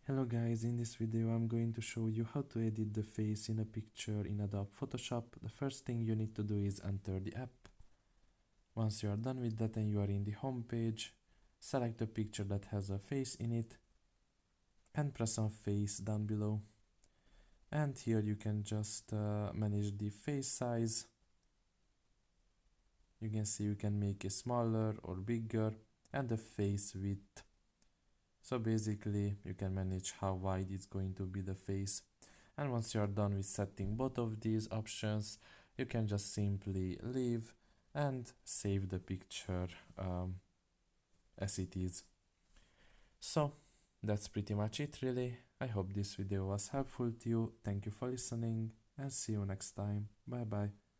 Hello guys, in this video I'm going to show you how to edit the face in a picture in Adobe Photoshop. The first thing you need to do is enter the app. Once you are done with that and you are in the home page, select the picture that has a face in it and press on face down below. And here you can just manage the face size. You can see you can make it smaller or bigger and the face width. So basically you can manage how wide it's going to be the face. And once you are done with setting both of these options, you can just simply leave and save the picture as it is. So that's pretty much it really. I hope this video was helpful to you. Thank you for listening and see you next time. Bye bye.